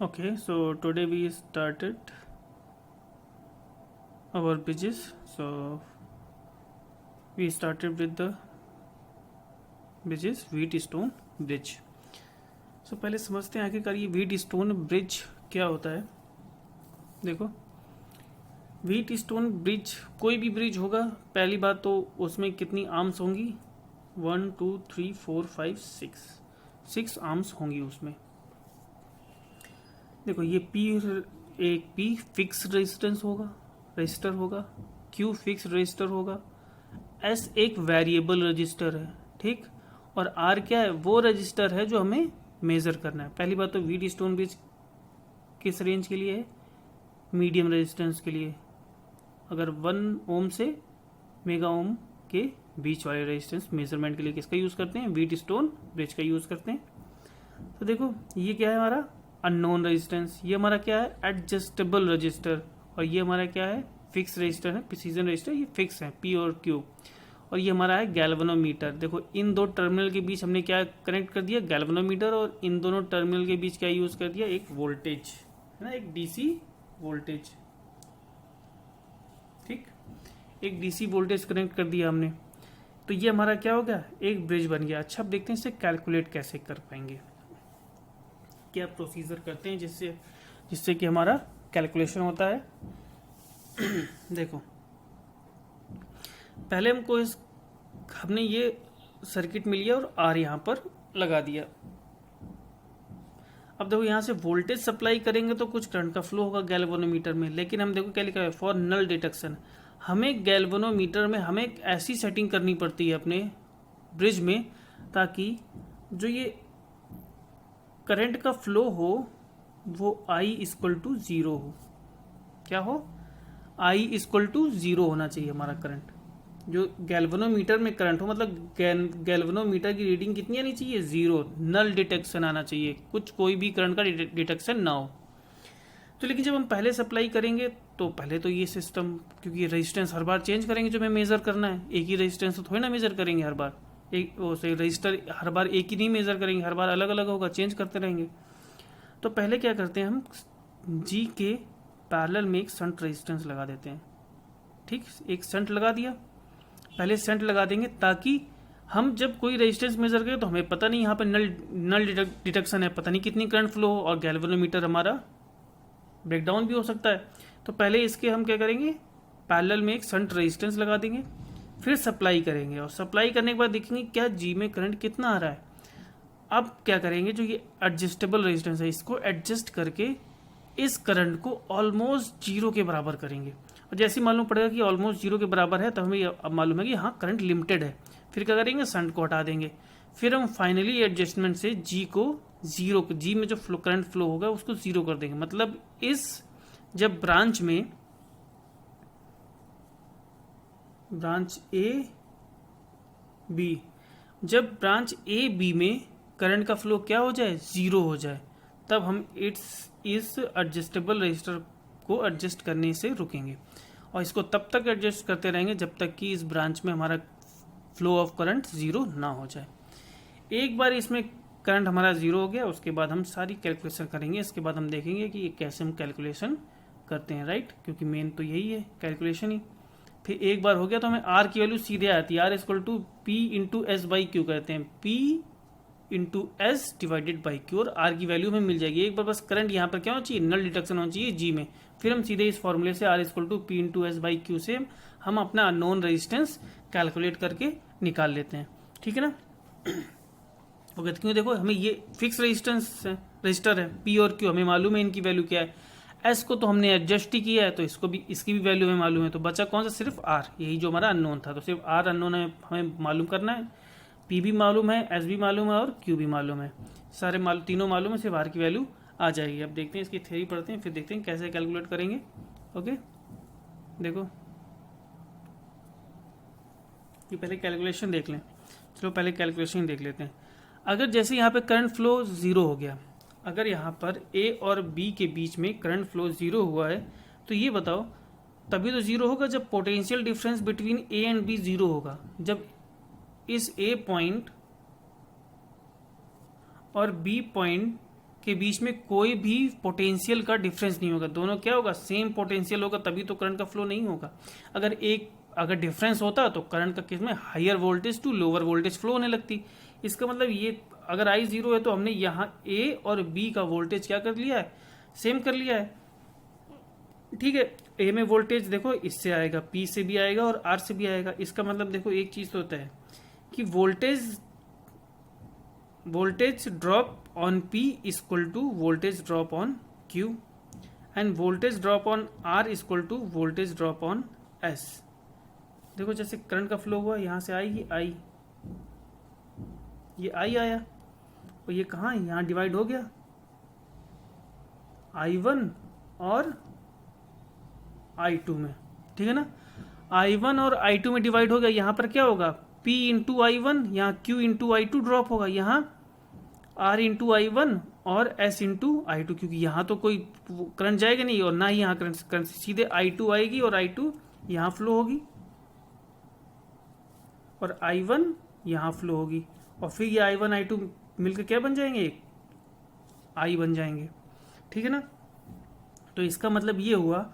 Okay, so today we started our bridges. So we started with the bridges Wheatstone Bridge. So पहले समझते हैं आखिरकार ये Wheatstone Bridge क्या होता है. देखो, Wheatstone Bridge कोई भी ब्रिज होगा, पहली बात तो उसमें कितनी आर्म्स होंगी, 1 2 3 4 5 6 आर्म्स होंगी उसमें. देखो ये एक P फिक्स रेजिस्टेंस होगा, रजिस्टर होगा, Q फिक्स रजिस्टर होगा, S एक वेरिएबल रजिस्टर है, ठीक, और R क्या है, वो रजिस्टर है जो हमें मेजर करना है. पहली बात तो Wheatstone ब्रिज किस रेंज के लिए है, मीडियम रेजिस्टेंस के लिए. अगर 1 ओम से मेगा ओम के बीच वाले रेजिस्टेंस मेजरमेंट के लिए किसका यूज़ करते हैं, Wheatstone ब्रिज का यूज़ करते हैं. तो देखो ये क्या है हमारा अननोन रेजिस्टेंस, ये हमारा क्या है एडजस्टेबल रजिस्टर, और ये हमारा क्या है फिक्स रजिस्टर है, प्रिसीजन रजिस्टर, ये फिक्स है P और Q. और ये हमारा है गैल्वेनोमीटर. देखो इन दो टर्मिनल के बीच हमने क्या कनेक्ट कर दिया, गैल्वेनोमीटर, और इन दोनों टर्मिनल के बीच क्या यूज़ कर दिया, एक वोल्टेज है ना, एक DC वोल्टेज. ठीक, एक DC वोल्टेज कनेक्ट कर दिया हमने. तो ये हमारा क्या हो गया, एक ब्रिज बन गया. अच्छा अब देखते हैं इसे कैलकुलेट कैसे कर पाएंगे, क्या प्रोसीजर करते हैं जिससे जिससे कि हमारा कैलकुलेशन होता है. देखो पहले हमने ये सर्किट मिल गया और आर यहाँ पर लगा दिया. अब देखो यहाँ से वोल्टेज सप्लाई करेंगे तो कुछ करंट का फ्लो होगा गैल्वेनोमीटर में, लेकिन हम देखो क्या लिखा है, फॉर नल डिटेक्शन. हमें गैल्वेनोमीटर में हमें एक ऐसी सेटिंग करनी पड़ती है अपने ब्रिज में ताकि जो ये करंट का फ्लो हो वो I इक्वल टू 0 हो. क्या हो, I इक्वल टू 0 होना चाहिए हमारा करंट. जो गैल्वेनोमीटर में करंट हो, मतलब गैल्वेनोमीटर की रीडिंग कितनी आनी चाहिए, 0, नल डिटेक्शन आना चाहिए, कुछ कोई भी करंट का डिटेक्शन ना हो. तो लेकिन जब हम पहले सप्लाई करेंगे तो पहले तो ये सिस्टम, क्योंकि रेजिस्टेंस हर बार चेंज करेंगे जो हमें मेजर करना है, एक ही रेजिस्टेंस तो थोड़ी ना मेजर करेंगे हर बार, एक रजिस्टर हर बार एक ही नहीं मेजर करेंगे, हर बार अलग अलग होगा, चेंज करते रहेंगे. तो पहले क्या करते हैं, हम G के पैरेलल में एक शंट रेजिस्टेंस लगा देते हैं. ठीक, एक शंट लगा दिया, पहले शंट लगा देंगे ताकि हम जब कोई रेजिस्टेंस मेजर करें तो हमें पता नहीं यहाँ पे नल डिटेक्शन है, पता नहीं कितनी करंट फ्लो हो, और गैल्वेनोमीटर हमारा ब्रेकडाउन भी हो सकता है. तो पहले इसके हम क्या करेंगे, पैरेलल में एक शंट रेजिस्टेंस लगा देंगे, फिर सप्लाई करेंगे, और सप्लाई करने के बाद देखेंगे क्या G में करंट कितना आ रहा है. अब क्या करेंगे, जो ये एडजस्टेबल रेजिस्टेंस है इसको एडजस्ट करके इस करंट को ऑलमोस्ट 0 के बराबर करेंगे. और जैसे मालूम पड़ेगा कि ऑलमोस्ट 0 के बरबर है तब हमें अब मालूम है कि हाँ करंट लिमिटेड है. फिर क्या करेंगे, शंट को हटा देंगे. फिर हम फाइनली एडजस्टमेंट से G को 0, G में जो करंट फ्लो होगा उसको 0 कर देंगे. मतलब इस जब ब्रांच A B, जब ब्रांच A B में करंट का फ्लो क्या हो जाए, 0 हो जाए, तब हम इस एडजस्टेबल रजिस्टर को एडजस्ट करने से रुकेंगे. और इसको तब तक एडजस्ट करते रहेंगे जब तक कि इस ब्रांच में हमारा फ्लो ऑफ करंट 0 ना हो जाए. एक बार इसमें करंट हमारा 0 हो गया, उसके बाद हम सारी कैलकुलेशन करेंगे. इसके बाद हम देखेंगे कि ये कैसे हम कैलकुलेशन करते हैं, राइट, क्योंकि मेन तो यही है कैलकुलेशन ही. फिर एक बार हो गया तो हमें R की वैल्यू सीधे आती है, R equal to P into S by Q कहते हैं, P into S divided by Q, और R की वैल्यू हमें मिल जाएगी. एक बार बस करंट यहाँ पर क्या होना चाहिए, नल डिटेक्शन होना चाहिए G में. फिर हम सीधे इस फॉर्मूले से R equal to P into S by Q से हम अपना अननोन रेजिस्टेंस कैलकुलेट करके निकाल लेते हैं. ठीक है ना. ओके, क्यों, देखो हमें ये फिक्स रजिस्टर है P और Q, हमें मालूम है इनकी वैल्यू क्या है. S को तो हमने एडजस्ट ही किया है तो इसकी भी वैल्यू हमें मालूम है. तो बचा कौन सा, सिर्फ R, यही जो हमारा अननोन था. तो सिर्फ R अननोन है, हमें मालूम करना है. P भी मालूम है, S भी मालूम है और Q भी मालूम है. तीनों मालूम है, सिर्फ R की वैल्यू आ जाएगी. अब देखते हैं इसकी थ्योरी पढ़ते हैं, फिर देखते हैं कैसे कैलकुलेट करेंगे. ओके, देखो ये पहले कैलकुलेशन देख लें. चलो पहले कैलकुलेशन देख लेते हैं. अगर जैसे यहाँ पे करंट फ्लो 0 हो गया, अगर यहाँ पर A और B के बीच में करंट फ्लो 0 हुआ है, तो ये बताओ तभी तो 0 होगा जब potential difference between A and B 0 होगा. जब इस A पॉइंट और B पॉइंट के बीच में कोई भी पोटेंशियल का डिफरेंस नहीं होगा। दोनों क्या होगा, सेम पोटेंशियल होगा, तभी तो करंट का फ्लो नहीं होगा। अगर डिफरेंस होता तो करंट का केस में higher voltage to lower voltage flow होने लगती। इसका मतलब ये अगर I 0 है तो हमने यहाँ A और B का वोल्टेज क्या कर लिया है, सेम कर लिया है। ठीक है, A में वोल्टेज देखो इससे आएगा, P से भी आएगा और R से भी आएगा। इसका मतलब देखो एक चीज तो होता है कि voltage drop on P equal to voltage drop on Q and voltage drop on R equal to voltage drop on S। देखो जैसे करंट का फ्लो हुआ, यहाँ से आएगी I, ये I आया और ये कहाँ है, यहाँ डिवाइड हो गया I1 और I2 में। ठीक है ना, I1 और I2 में डिवाइड हो गया। यहाँ पर क्या होगा, P इंटू I1, यहाँ Q इंटू I2 ड्रॉप होगा, यहाँ R इंटू I1 और S इंटू I2, क्योंकि यहाँ तो कोई करंट जाएगा नहीं और ना ही यहाँ करंट, सीधे I2 आएगी और I2 यहाँ फ्लो होगी और I1 यहाँ फ्लो होगी और फिर ये I1 I2 मिलकर क्या बन जाएंगे, एक I बन जाएंगे। ठीक है ना, तो इसका मतलब ये हुआ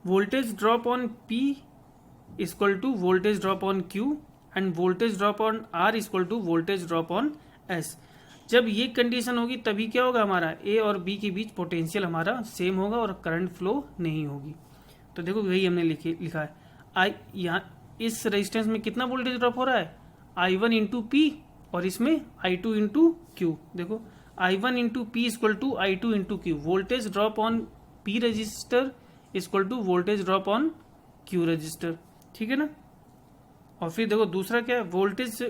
voltage drop on P equal to voltage drop on Q and voltage drop on R equal to voltage drop on S। जब ये कंडीशन होगी तभी क्या होगा, हमारा A और B के बीच पोटेंशियल हमारा सेम होगा और करंट फ्लो नहीं होगी। तो देखो वही हमने लिखा है। यहाँ इस रेजिस्टेंस में कितना वोल्टेज ड्रॉप हो रहा है, I1 इंटू पी और इसमें I2 इंटू क्यू। देखो I1 into P equal to I2 into Q. Voltage drop on P register equal to voltage drop on Q register. ठीक है ना, और फिर देखो दूसरा क्या है, voltage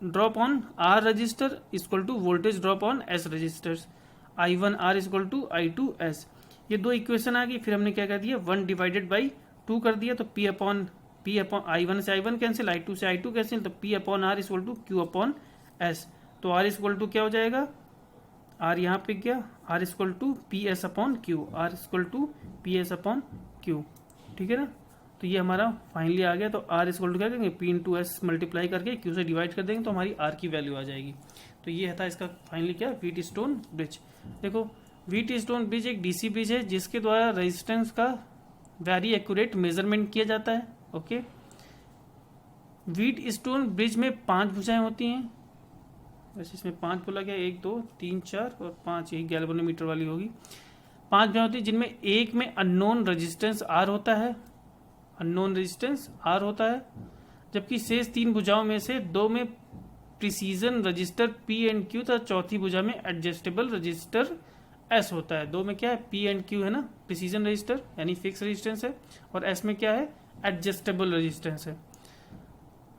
drop on R register equal to voltage drop on S registers. I1 R equal to I2 S। ये दो इक्वेशन आ गई। फिर हमने क्या कर दिया, 1 डिवाइडेड बाई 2 कर दिया, तो P अपॉन I1 से I1 कैंसिल, I2 से I2 कैंसिल, तो P upon R equal to Q upon S। तो R इक्वल टू क्या हो जाएगा, R यहाँ पे क्या, R equal to P S upon Q, R equal to P S upon Q. ठीक है ना, तो ये हमारा फाइनली आ गया। तो R इक्वल टू क्या करेंगे, P इंटू एस मल्टीप्लाई करके Q से डिवाइड कर देंगे तो हमारी R की वैल्यू आ जाएगी। तो ये था इसका फाइनली क्या, व्हीट स्टोन ब्रिज। देखो व्हीट स्टोन ब्रिज एक डीसी ब्रिज है जिसके द्वारा रेजिस्टेंस का वेरी एक्यूरेट मेजरमेंट किया जाता है। ओके, व्हीट स्टोन ब्रिज में 5 भुजाएं होती हैं। वैसे इसमें 5 बोला गया, 1 2 3 4 और 5, यही गैल्वेनोमीटर वाली होगी। 5 भुजाएं होती है जिनमें एक में अननोन रेजिस्टेंस R होता है, अननोन रेजिस्टेंस R होता है, जबकि शेष 3 भुजाओं में से 2 में precision register P and Q तथा चौथी भुजा में एडजस्टेबल रजिस्टर S होता है। 2 में क्या है, P एंड Q है ना, प्रिसीजन रजिस्टर यानी फिक्स रेजिस्टेंस है, और S में क्या है, एडजस्टेबल रेजिस्टेंस है,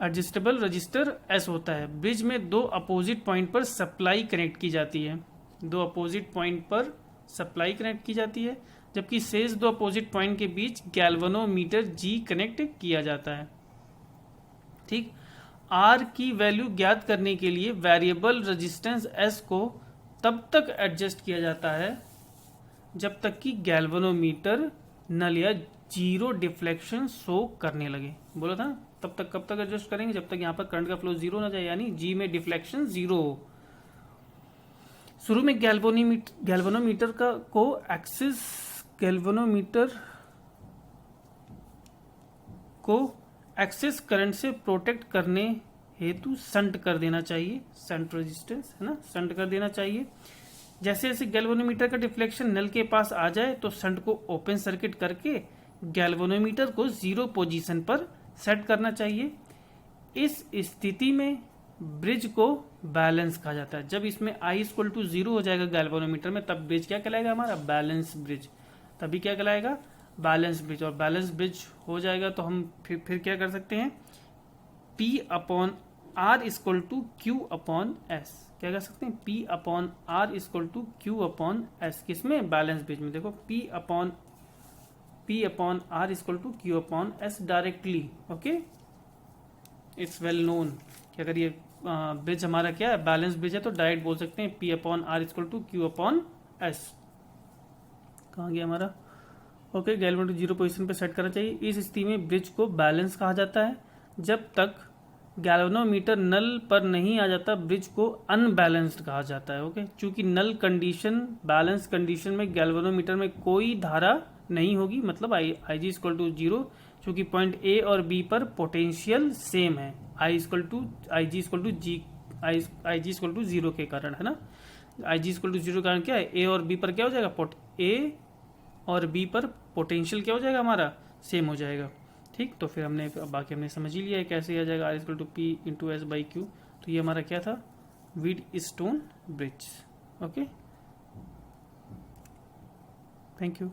एडजस्टेबल रजिस्टर S होता है। ब्रिज में 2 अपोजिट पॉइंट पर सप्लाई कनेक्ट की जाती है, 2 अपोजिट पॉइंट पर सप्लाई कनेक्ट की जाती है, जबकि शेष 2 अपोजिट पॉइंट के बीच गैल्वेनोमीटर G कनेक्ट किया जाता है। ठीक, R की वैल्यू ज्ञात करने के लिए वेरिएबल रेजिस्टेंस S को तब तक एडजस्ट किया जाता है जब तक कि गैल्वेनोमीटर नल या जीरो डिफ्लेक्शन शो करने लगे। बोला था तब तक, कब तक एडजस्ट करेंगे, जब तक यहाँ पर करंट का फ्लो 0 ना जाए, यानी G में डिफ्लेक्शन 0 हो। शुरू में गैल्वेनोमीटर को एक्सेस करंट से प्रोटेक्ट करने हेतु संट कर देना चाहिए, संट रेजिस्टेंस है ना, संट कर देना चाहिए। जैसे जैसे गैल्वेनोमीटर का डिफ्लेक्शन नल के पास आ जाए तो संट को ओपन सर्किट करके गैल्वेनोमीटर को 0 पोजीशन पर सेट करना चाहिए। इस स्थिति में ब्रिज को बैलेंस कहा जाता है। जब इसमें I इक्वल टू 0 हो जाएगा गैल्वेनोमीटर में, तब ब्रिज क्या कहलाएगा, हमारा बैलेंस ब्रिज। तभी क्या कहलाएगा, बैलेंस ब्रिज। और बैलेंस ब्रिज हो जाएगा तो हम फिर क्या कर सकते हैं, P upon R equal to Q upon S। क्या कर सकते हैं, P upon R equal to Q upon S। किसमें, बैलेंस ब्रिज में। देखो P upon R equal to Q upon S directly. Okay, it's well known कि अगर ये ब्रिज हमारा क्या है, बैलेंस ब्रिज है, तो डायरेक्ट बोल सकते हैं P upon R equal to Q upon S। कहाँ गया हमारा, ओके, गैल्वेनोमीटर 0 पोजीशन पे सेट करना चाहिए। इस स्थिति में ब्रिज को बैलेंस कहा जाता है जब तक गैल्वेनोमीटर नल पर नहीं आ जाता, ब्रिज को अनबैलेंस्ड कहा जाता है। ओके, चूंकि नल कंडीशन, बैलेंस कंडीशन में गैल्वेनोमीटर में कोई धारा नहीं होगी, मतलब I G equal to zero, चूंकि पॉइंट ए और बी पर पोटेंशियल सेम है, I G equal to G, I G equal to zero के कारण, है ना। I G equal to zero के कारण क्या है, ए और बी पर क्या हो जाएगा, ए और बी पर पोटेंशियल क्या हो जाएगा हमारा, सेम हो जाएगा। ठीक, तो फिर हमने बाकी हमने समझ ही लिया है कैसे आ जाएगा, R equal to P into S by Q. तो ये हमारा क्या था, Wheatstone bridge. Okay, thank you.